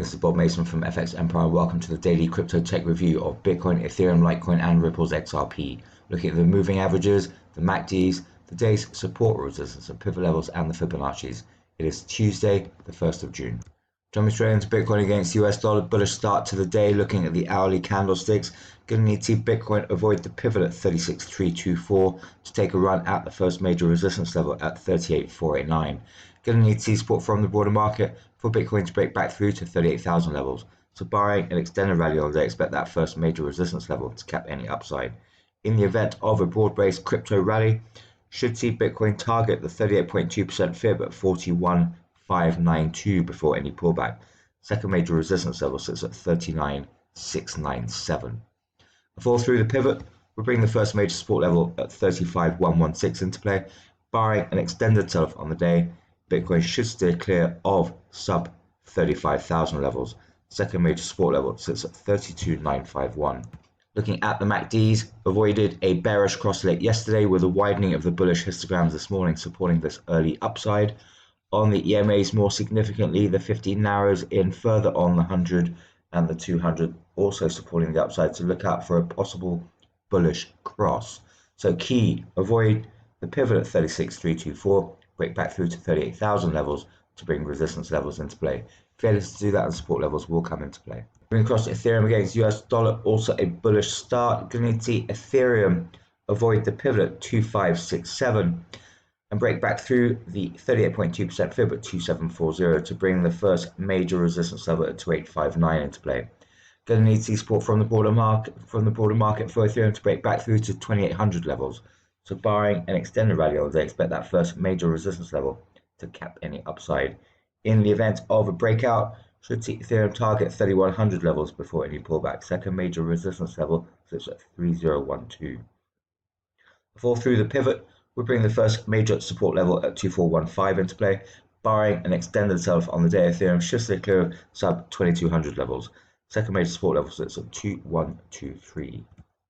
this is Bob Mason from FX Empire. Welcome to the daily crypto tech review of Bitcoin, Ethereum, Litecoin, and Ripple's XRP. Looking at the moving averages, the MACDs, the day's support, resistance, and pivot levels, and the Fibonacci's. It is Tuesday, the 1st of June. Jumping straight into Bitcoin against US dollar, bullish start to the day. Looking at the hourly candlesticks, going to need to see Bitcoin avoid the pivot at 36,324 to take a run at the first major resistance level at 38,489. Going to need to see support from the broader market for Bitcoin to break back through to 38,000 levels. So barring an extended rally on the day, expect that first major resistance level to cap any upside. In the event of a broad-based crypto rally, should see Bitcoin target the 38.2% fib at 41,592 before any pullback. Second major resistance level sits at 39,697. A fall through the pivot will bring the first major support level at 35,116 into play. Barring an extended sell-off on the day, Bitcoin should steer clear of sub 35,000 levels. Second major support level sits at 32,951. Looking at the MACDs, avoided a bearish cross late yesterday with a widening of the bullish histograms this morning supporting this early upside. On the EMAs, more significantly, the 50 narrows in further on the 100 and the 200, also supporting the upside. So look out for a possible bullish cross. So key, avoid the pivot at 36,324, break back through to 38,000 levels to bring resistance levels into play. Failure to do that and support levels will come into play. Moving across to Ethereum against US dollar, also a bullish start. Going to need to see Ethereum avoid the pivot at 2567 and break back through the 38.2% fib at 2740 to bring the first major resistance level at 2859 into play. Going to need to see support from the broader market for Ethereum to break back through to 2800 levels. So barring an extended rally on the day, expect that first major resistance level to cap any upside. In the event of a breakout, should see Ethereum target 3100 levels before any pullback. Second major resistance level sits at 3012. A fall through the pivot will bring the first major support level at 2415 into play. Barring an extended sell-off on the day, Ethereum should stay clear of sub 2200 levels. Second major support level sits at 2123.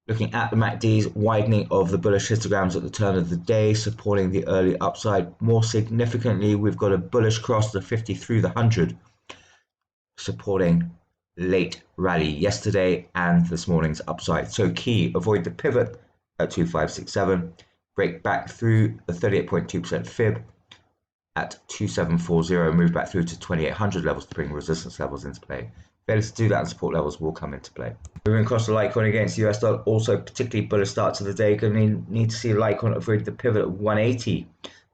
Looking at the MACDs, widening of the bullish histograms at the turn of the day, supporting the early upside. More significantly, we've got a bullish cross, the 50 through the 100, supporting late rally yesterday and this morning's upside. So key, avoid the pivot at 2567, break back through the 38.2% fib at 2740, move back through to 2800 levels to bring resistance levels into play. Failure to do that and support levels will come into play. Moving across to Litecoin against US dollar, also particularly bullish start to the day. Going to need to see Litecoin avoid the pivot at 180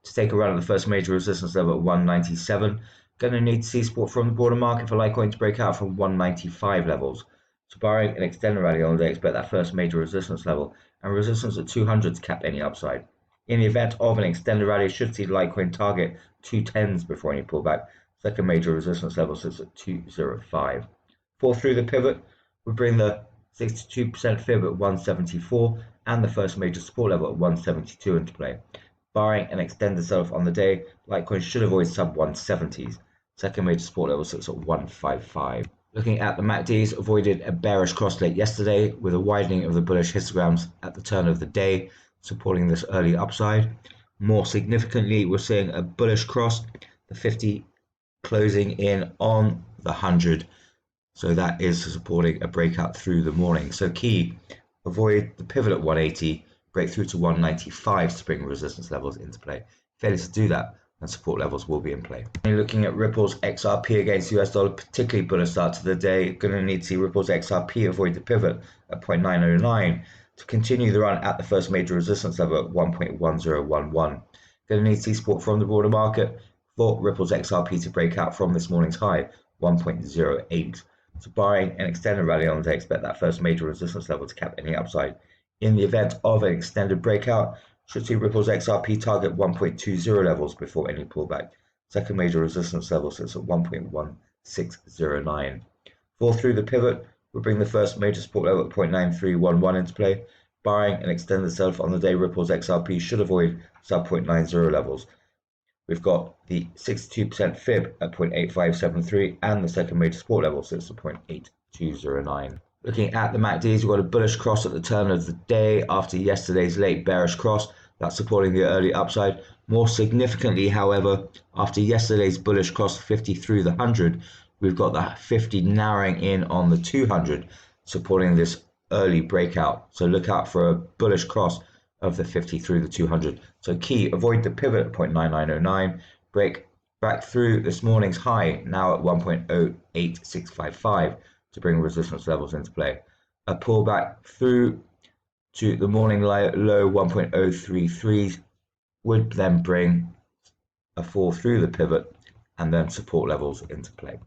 to take a run at the first major resistance level at 197. Going to need to see support from the broader market for Litecoin to break out from 195 levels. So barring an extended rally on the day, expect that first major resistance level and resistance at 200 to cap any upside. In the event of an extended rally, should see Litecoin target 210s before any pullback. Second major resistance level sits at 205. Fall through the pivot would bring the 62% fib at 174 and the first major support level at 172 into play. Barring an extended sell-off on the day, Litecoin should avoid sub 170s. Second major support level sits at 155. Looking at the MACDs, avoided a bearish cross late yesterday with a widening of the bullish histograms at the turn of the day, supporting this early upside. More significantly, we're seeing a bullish cross, the 50 closing in on the 100. So that is supporting a breakout through the morning. So key, avoid the pivot at 180, break through to 195 to bring resistance levels into play. Failure to do that and support levels will be in play. Looking at Ripple's XRP against US dollar, particularly bullish start to the day. Going to need to see Ripple's XRP avoid the pivot at 0.909 to continue the run at the first major resistance level at 1.1011. Going to need to see support from the broader market for Ripple's XRP to break out from this morning's high, 1.08. So barring an extended rally on the day, expect that first major resistance level to cap any upside. In the event of an extended breakout, should see Ripple's XRP target 1.20 levels before any pullback. Second major resistance level sits at 1.1609. Fall through the pivot will bring the first major support level at 0.9311 into play. Barring an extended sell-off on the day, Ripple's XRP should avoid sub 0.90 levels. We've got the 62% fib at 0.8573 and the second major support level sits at 0.8209. Looking at the MACDs, we've got a bullish cross at the turn of the day after yesterday's late bearish cross. That's supporting the early upside. More significantly, however, after yesterday's bullish cross 50 through the 100, We've got the 50 narrowing in on the 200, supporting this early breakout. So look out for a bullish cross of the 50 through the 200. So key, avoid the pivot at 0.9909, break back through this morning's high, now at 1.08655, to bring resistance levels into play. A pullback through to the morning low 1.033 would then bring a fall through the pivot and then support levels into play.